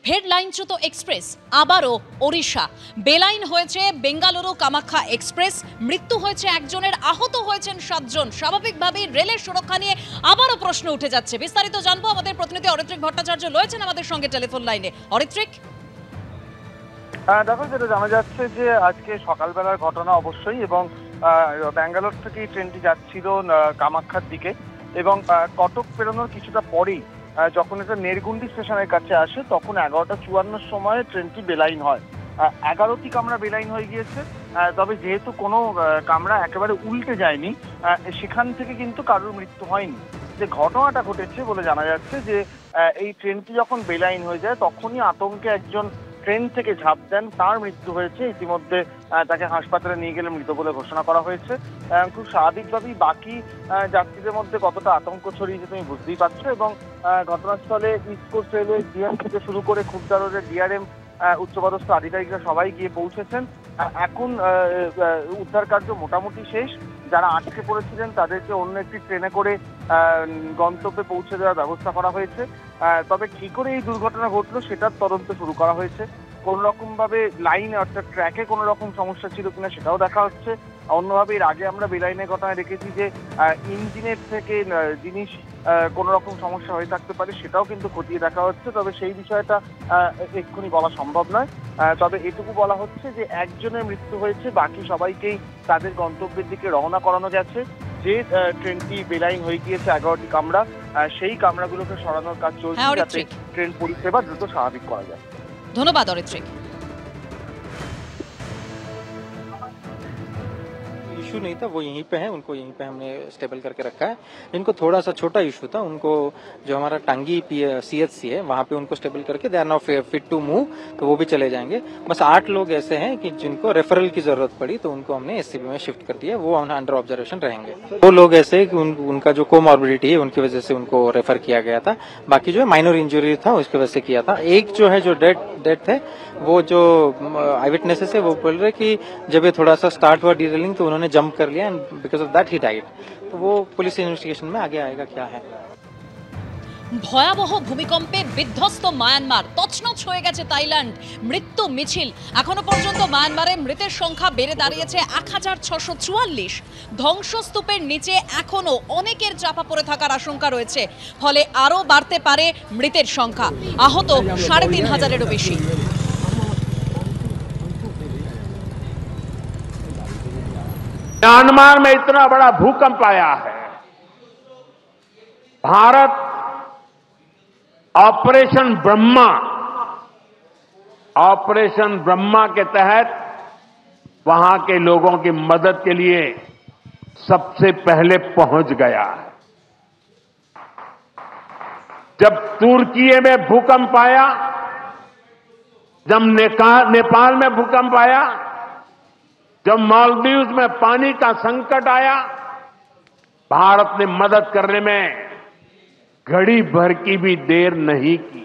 ফের লাইনচ্যুত এক্সপ্রেস আবারও ওড়িশা। বেলাইন হয়েছে বেঙ্গালুরু কামাখ্যা এক্সপ্রেস। মৃত্যু হয়েছে একজনের, আহত হয়েছেন 7 জন। স্বাভাবিকভাবেই রেলের সুরক্ষা নিয়ে আবারও প্রশ্ন উঠে যাচ্ছে। বিস্তারিত জানবো, আমাদের প্রতিনিধি অরিত্রিক ভট্টাচার্য রয়েছেন আমাদের সঙ্গে টেলিফোন লাইনে। অরিত্রিক, দেখো, যেটা জানা যাচ্ছে যে আজকে সকালবেলার ঘটনা অবশ্যই, এবং ব্যাঙ্গালোর থেকে ট্রেনটি যাচ্ছিল কামাখ্যার দিকে, এবং কটক পেরোনোর কিছুটা পরেই যখন এটা নেরগুন্ডি স্টেশনের কাছে আসে তখন 11:54 সময় ট্রেনটি বেলাইন হয়। 11টি কামরা বেলাইন হয়ে গিয়েছে, তবে যেহেতু কোনো কামরা একেবারে উল্টে যায়নি, সেখান থেকে কিন্তু কারোর মৃত্যু হয়নি। যে ঘটনাটা ঘটেছে বলে জানা যাচ্ছে যে এই ট্রেনটি যখন বেলাইন হয়ে যায় তখনই আতঙ্কে একজন ট্রেন থেকে ঝাঁপ দেন, তার মৃত্যু হয়েছে। ইতিমধ্যে তাকে হাসপাতালে নিয়ে গেলে মৃত বলে ঘোষণা করা হয়েছে। খুব স্বাভাবিকভাবেই বাকি যাত্রীদের মধ্যে কতটা আতঙ্ক ছড়িয়েছে তুমি বুঝতেই পারছো, এবং ঘটনাস্থলে ইস্ট কোস্ট রেলওয়ে ডিএম থেকে শুরু করে খুবদা রোডের ডিআরএম উচ্চপদস্থ আধিকারিকরা সবাই গিয়ে পৌঁছেছেন। এখন উদ্ধার কার্য মোটামুটি শেষ। যারা আটকে পড়েছিলেন তাদেরকে অন্য একটি ট্রেনে করে গন্তব্যে পৌঁছে দেওয়ার ব্যবস্থা করা হয়েছে। তবে কি করে এই দুর্ঘটনা ঘটলো সেটার তদন্ত শুরু করা হয়েছে। কোনো রকম ভাবে লাইনে অর্থাৎ ট্র্যাকে কোনো রকম সমস্যা ছিল কিনা সেটাও দেখা হচ্ছে। অন্যভাবে এর আগে আমরা বেলাইনের ঘটনায় দেখেছি যে ইঞ্জিনের থেকে জিনিস কোনো রকম সমস্যা হয়ে থাকতে পারে, সেটাও কিন্তু খতিয়ে দেখা হচ্ছে। তবে সেই বিষয়টা এক্ষুনি বলা সম্ভব নয়। তবে এটুকু বলা হচ্ছে যে একজনের মৃত্যু হয়েছে, বাকি সবাইকেই তাদের গন্তব্যের দিকে রওনা করানো গেছে। যে ট্রেনটি বেলাইন হয়ে গিয়েছে 11টি কামরা, সেই কামরাগুলোকে সরানোর কাজ চলছে যাতে ট্রেন পরিষেবা দ্রুত স্বাভাবিক করা যায়। ধন্যবাদ অরিত্রিক। इशू नहीं था, वो यहीं पे है, उनको यहीं पे हमने स्टेबल करके रखा है। जिनको थोड़ा सा छोटा इशू था उनको जो हमारा टांगी CHC है वहाँ पे उनको स्टेबल करके they are now fit to move, तो वो भी चले जाएंगे। बस 8 लोग ऐसे हैं कि जिनको रेफरल की जरूरत पड़ी तो उनको हमने SCB में शिफ्ट कर दिया, वो अंडर ऑब्जर्वेशन रहेंगे। 2 लोग ऐसे कि उनका जो कोमॉर्बिडिटी है उनकी वजह से उनको रेफर किया गया था, बाकी जो है माइनर इंजरी था उसकी वजह से किया था। एक जो है जो डेथ है वो जो आई विटनेसेस है वो बोल रहे कि जब ये थोड़ा सा स्टार्ट हुआ डीरेलिंग तो उन्होंने जंप कर लिया and because of that he died. तो वो पुलिस इन्वेस्टिगेशन में आगे आएगा क्या है। ভয়াবহ ভূমিকম্পে বিধ্বস্ত মায়ানমার, তছনছ হয়ে গেছে থাইল্যান্ড। মৃত্যু মিছিল। এখনো পর্যন্ত মায়ানমারে মৃতের সংখ্যা বেড়ে দাঁড়িয়েছে 1644। ধ্বংসস্তূপের নিচে এখনো অনেকের চাপা পড়ে থাকার আশঙ্কা রয়েছে, ফলে আরো বাড়তে পারে মৃতের সংখ্যা। আহত 3500-এরও বেশি। म्यांमार में इतना बड़ा भूकंप आया है, भारत ऑपरेशन ब्रह्मा के तहत वहां के लोगों की मदद के लिए सबसे पहले पहुंच गया है। जब तुर्की में भूकंप आया, जब नेपाल में भूकंप आया, जब मालदीव्स में पानी का संकट आया, भारत ने मदद करने में घड़ी भर की भी देर नहीं की।